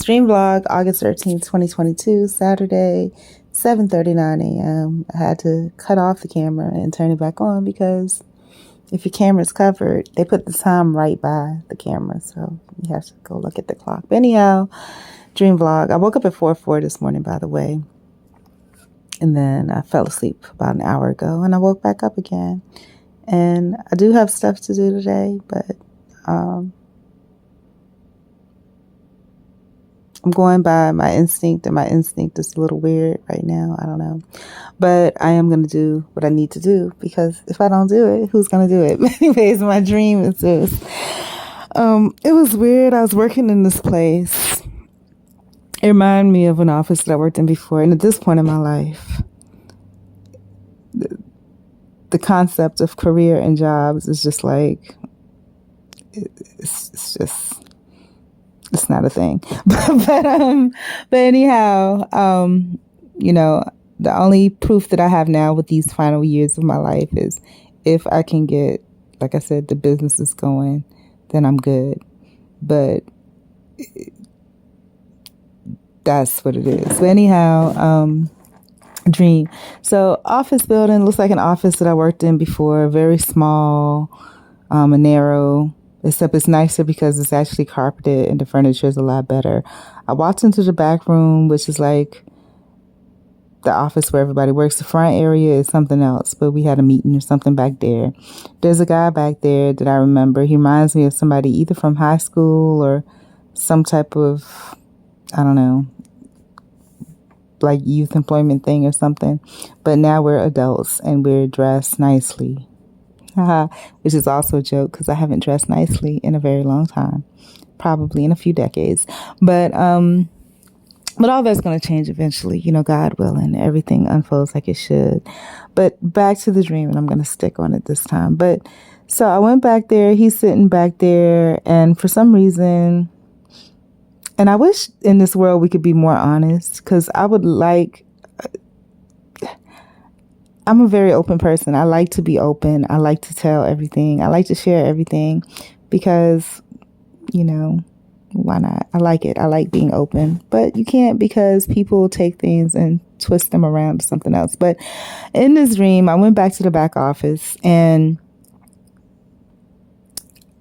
Stream vlog, August 13th, 2022, Saturday, 7:39 a.m. I had to cut off the camera and turn it back on because if your camera's covered, they put the time right by the camera, so you have to go look at the clock. But anyhow, dream vlog. I woke up at 4:04 this morning, by the way, and then I fell asleep about an hour ago, and I woke back up again. And I do have stuff to do today, but I'm going by my instinct, and my instinct is a little weird right now. I don't know. But I am going to do what I need to do, because if I don't do it, who's going to do it? But anyways, my dream is this. It was weird. I was working in this place. It reminded me of an office that I worked in before. And at this point in my life, the concept of career and jobs is just like, it's not a thing. but anyhow, the only proof that I have now with these final years of my life is if I can get, like I said, the business is going, then I'm good. But that's what it is. But anyhow, dream. So office building looks like an office that I worked in before, very small, and narrow. Except it's nicer because it's actually carpeted and the furniture is a lot better. I walked into the back room, which is like the office where everybody works. The front area is something else, but we had a meeting or something back there. There's a guy back there that I remember. He reminds me of somebody either from high school or some type of, I don't know, like youth employment thing or something. But now we're adults and we're dressed nicely. Which is also a joke because I haven't dressed nicely in a very long time, probably in a few decades. But all that's going to change eventually, God willing. Everything unfolds like it should. But back to the dream, and I'm going to stick on it this time. But so I went back there. He's sitting back there, and for some reason, and I wish in this world we could be more honest, because I would like. I'm a very open person. I like to be open. I like to tell everything. I like to share everything because, why not? I like it. I like being open. But you can't, because people take things and twist them around to something else. But in this dream, I went back to the back office and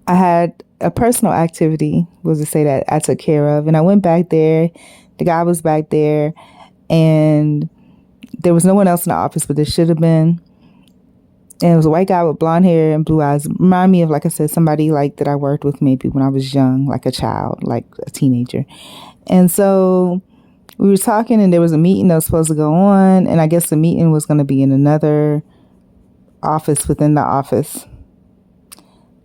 I had a personal activity, was to say, that I took care of. And I went back there. The guy was back there, and there was no one else in the office, but there should have been. And it was a white guy with blonde hair and blue eyes. Remind me of, like I said, somebody like that I worked with maybe when I was young, like a child, like a teenager. And so we were talking, and there was a meeting that was supposed to go on. And I guess the meeting was going to be in another office within the office.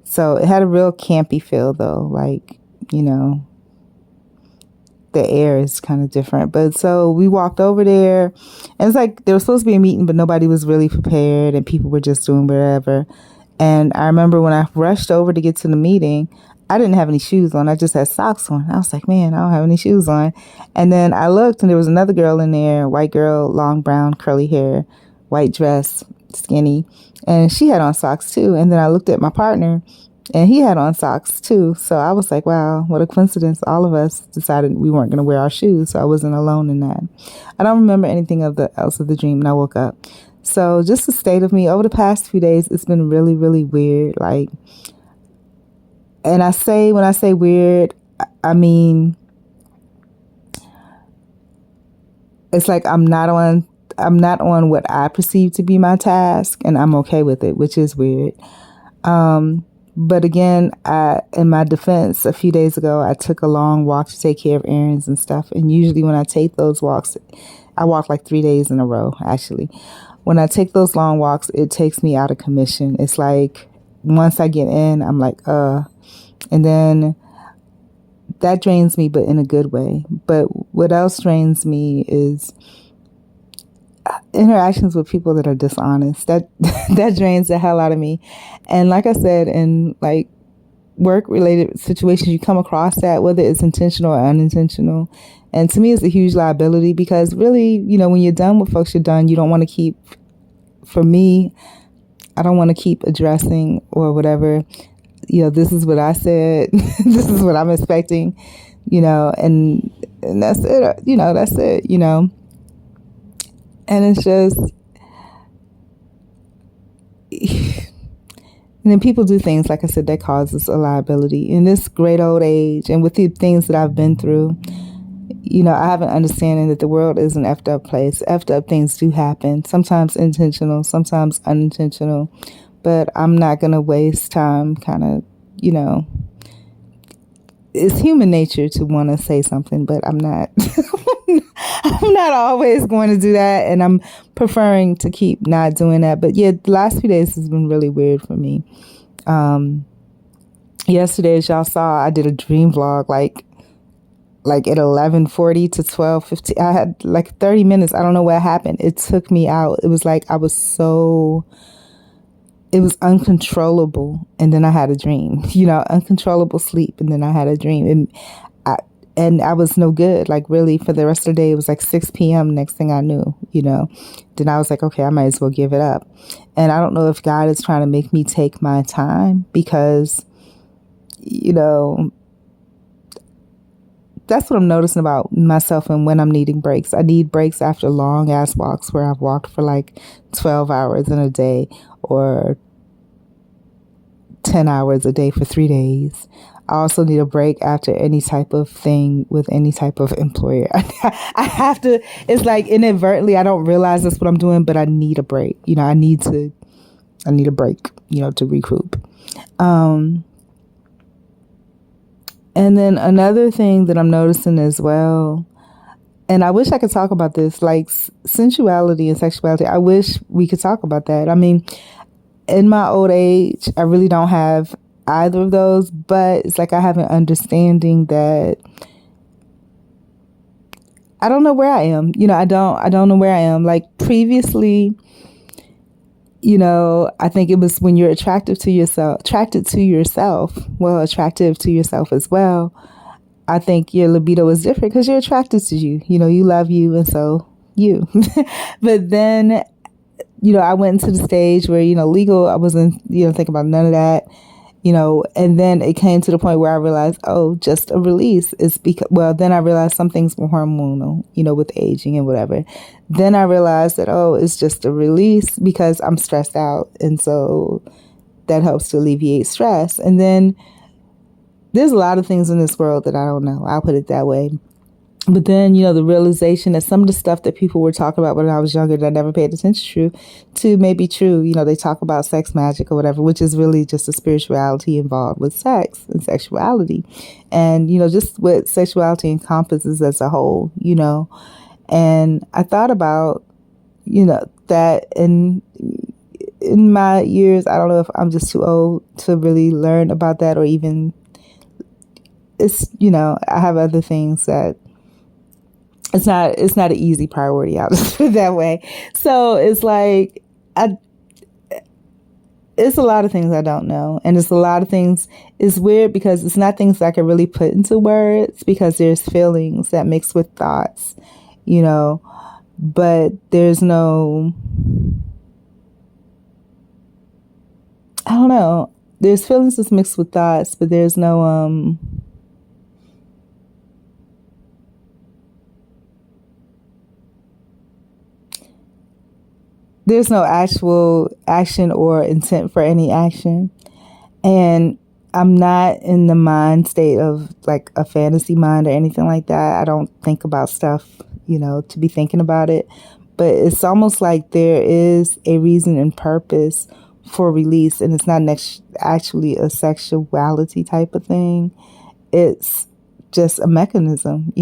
So it had a real campy feel, though. Like, the air is kind of different. But so we walked over there, and it's like there was supposed to be a meeting, but nobody was really prepared and people were just doing whatever. And I remember when I rushed over to get to the meeting, I didn't have any shoes on. I just had socks on. I was like, man, I don't have any shoes on. And then I looked, and there was another girl in there, white girl, long brown curly hair, white dress, skinny, and she had on socks too. And then I looked at my partner, and he had on socks too. So I was like, wow, what a coincidence. All of us decided we weren't going to wear our shoes. So I wasn't alone in that. I don't remember anything else of the dream when I woke up. So just the state of me over the past few days, it's been really, really weird. Like, and when I say weird, I mean, it's like I'm not on what I perceive to be my task, and I'm okay with it, which is weird. But again, in my defense, a few days ago, I took a long walk to take care of errands and stuff. And usually when I take those walks, I walk like 3 days in a row, actually. When I take those long walks, it takes me out of commission. It's like once I get in, I'm like, and then that drains me, but in a good way. But what else drains me is interactions with people that are dishonest. That drains the hell out of me. And like I said, in like work related situations, you come across that, whether it's intentional or unintentional. And to me, it's a huge liability, because really, when you're done with folks, you're done. You don't want to keep, for me, I don't want to keep addressing or whatever. This is what I said. This is what I'm expecting, and and that's it, that's it, and it's just, and then people do things, like I said, that causes a liability in this great old age. And with the things that I've been through, I have an understanding that the world is an effed up place. Effed up things do happen, sometimes intentional, sometimes unintentional. But I'm not going to waste time kind of, it's human nature to want to say something, but I'm not. I'm not always going to do that, and I'm preferring to keep not doing that. But yeah, the last few days has been really weird for me. Yesterday, as y'all saw, I did a dream vlog like at 11:40 to 12:50. I had like 30 minutes. I don't know what happened. It took me out. It was like it was uncontrollable, and then I had a dream, uncontrollable sleep, and then I had a dream, and I was no good. Like, really, for the rest of the day, it was like 6 p.m. Next thing I knew, then I was like, okay, I might as well give it up. And I don't know if God is trying to make me take my time, because, that's what I'm noticing about myself and when I'm needing breaks. I need breaks after long ass walks where I've walked for like 12 hours in a day, or 10 hours a day for 3 days. I also need a break after any type of thing with any type of employer. I have to, it's like inadvertently, I don't realize that's what I'm doing, but I need a break. I need a break, to recoup. And then another thing that I'm noticing as well, and I wish I could talk about this, like sensuality and sexuality. I wish we could talk about that. I mean, in my old age, I really don't have either of those, but it's like I have an understanding that I don't know where I am. I don't know where I am. Like previously, I think it was when you're attracted to yourself as well. I think your libido is different because you're attracted to you. You love you, and so you. But then, I went into the stage where, legal, I wasn't, thinking about none of that, and then it came to the point where I realized, oh, just a release is because, well, then I realized some things were hormonal, with aging and whatever. Then I realized that, oh, it's just a release because I'm stressed out. And so that helps to alleviate stress. And then there's a lot of things in this world that I don't know. I'll put it that way. But then, the realization that some of the stuff that people were talking about when I was younger that I never paid attention to may be true. They talk about sex magic or whatever, which is really just a spirituality involved with sex and sexuality. And, just what sexuality encompasses as a whole, And I thought about, that in my years, I don't know if I'm just too old to really learn about that, or even it's, I have other things that it's not an easy priority. I'll just put it that way. So it's like, it's a lot of things I don't know. And it's a lot of things, it's weird because it's not things that I can really put into words, because there's feelings that mix with thoughts, but there's no, I don't know. There's feelings that's mixed with thoughts, but there's no, there's no actual action or intent for any action. And I'm not in the mind state of like a fantasy mind or anything like that. I don't think about stuff, to be thinking about it. But it's almost like there is a reason and purpose for release. And it's not actually a sexuality type of thing. It's just a mechanism,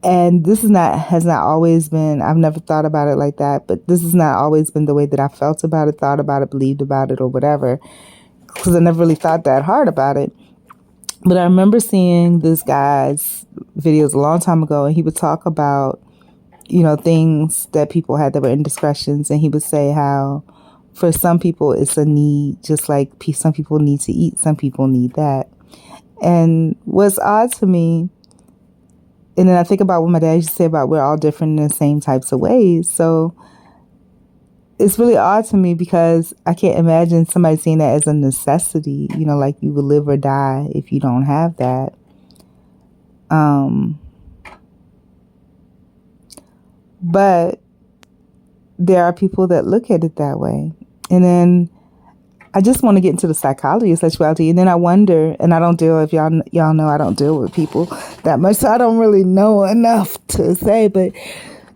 And this has not always been, I've never thought about it like that, but this has not always been the way that I felt about it, thought about it, believed about it, or whatever, because I never really thought that hard about it. But I remember seeing this guy's videos a long time ago, and he would talk about, things that people had that were indiscretions, and he would say how for some people it's a need, just like some people need to eat, some people need that. And what's odd to me, and then I think about what my dad used to say about we're all different in the same types of ways. So it's really odd to me because I can't imagine somebody seeing that as a necessity, like you will live or die if you don't have that. Um, but there are people that look at it that way. And then I just want to get into the psychology of sexuality. And then I wonder, and I don't deal, if y'all know, I don't deal with people that much, so I don't really know enough to say. But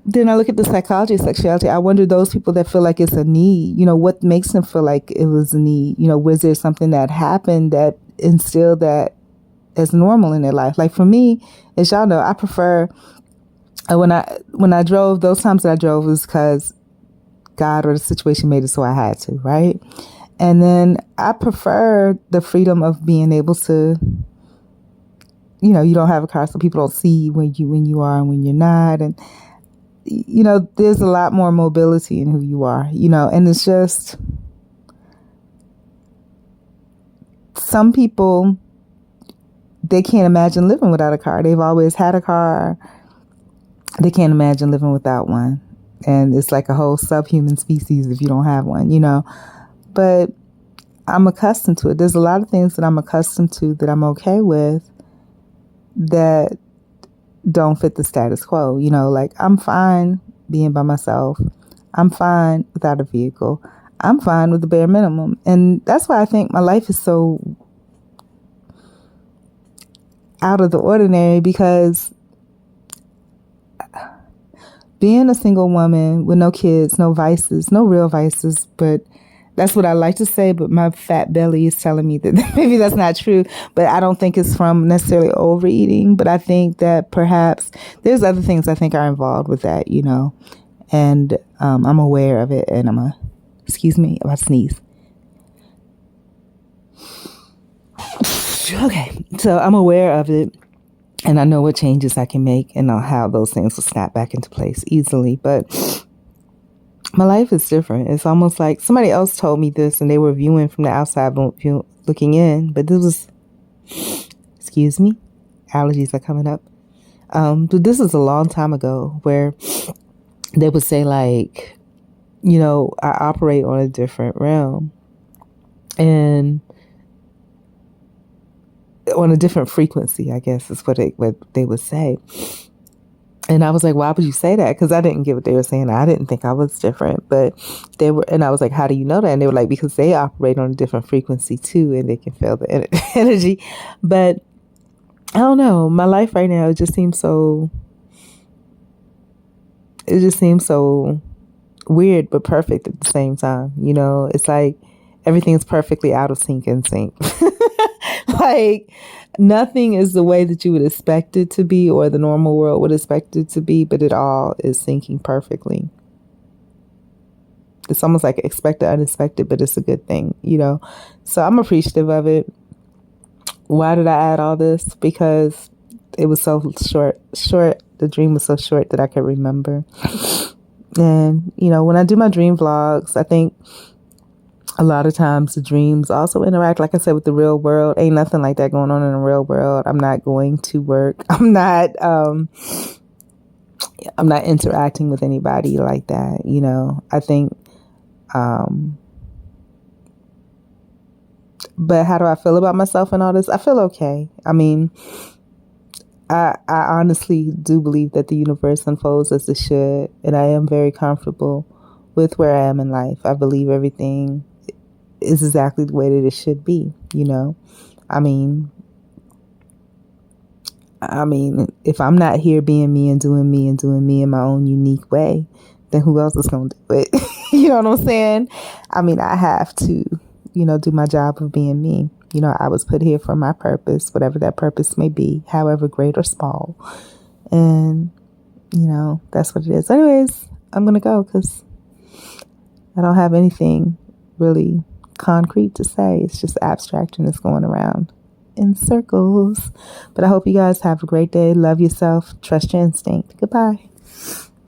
then I look at the psychology of sexuality. I wonder, those people that feel like it's a need, what makes them feel like it was a need? Was there something that happened that instilled that as normal in their life? Like for me, as y'all know, I prefer, when I drove, those times that I drove was because God or the situation made it so I had to, right? And then I prefer the freedom of being able to, you don't have a car, so people don't see when you are and when you're not. And, there's a lot more mobility in who you are, and it's just, some people, they can't imagine living without a car. They've always had a car. They can't imagine living without one. And it's like a whole subhuman species if you don't have one, But I'm accustomed to it. There's a lot of things that I'm accustomed to that I'm okay with that don't fit the status quo. Like I'm fine being by myself. I'm fine without a vehicle. I'm fine with the bare minimum. And that's why I think my life is so out of the ordinary, because being a single woman with no kids, no vices, no real vices, but that's what I like to say, but my fat belly is telling me that maybe that's not true. But I don't think it's from necessarily overeating, but I think that perhaps there's other things I think are involved with that, and I'm aware of it, and excuse me, I'm about to sneeze. Okay, so I'm aware of it, and I know what changes I can make, and how those things will snap back into place easily. But my life is different. It's almost like somebody else told me this, and they were viewing from the outside, looking in. But this was, excuse me, allergies are coming up. But this is a long time ago, where they would say, like, I operate on a different realm, and on a different frequency, I guess is what they would say. And I was like, why would you say that? Because I didn't get what they were saying. I didn't think I was different, but they were. And I was like, how do you know that? And they were like, because they operate on a different frequency too, and they can feel the energy. But I don't know. My life right now, it just seems so weird, but perfect at the same time. It's like everything's perfectly out of sync and sync. Like nothing is the way that you would expect it to be, or the normal world would expect it to be, but it all is syncing perfectly. It's almost like expected, unexpected, but it's a good thing, So I'm appreciative of it. Why did I add all this? Because it was so short. The dream was so short that I could remember. And, when I do my dream vlogs, I think a lot of times the dreams also interact, like I said, with the real world. Ain't nothing like that going on in the real world. I'm not going to work. I'm not interacting with anybody like that. I think, but how do I feel about myself and all this? I feel okay. I mean, I honestly do believe that the universe unfolds as it should, and I am very comfortable with where I am in life. I believe everything is exactly the way that it should be, I mean, if I'm not here being me and doing me in my own unique way, then who else is going to do it? You know what I'm saying? I mean, I have to, do my job of being me. I was put here for my purpose, whatever that purpose may be, however great or small. And, that's what it is. Anyways, I'm going to go because I don't have anything really concrete to say. It's just abstract, and it's going around in circles. But I hope you guys have a great day. Love yourself. Trust your instinct. Goodbye.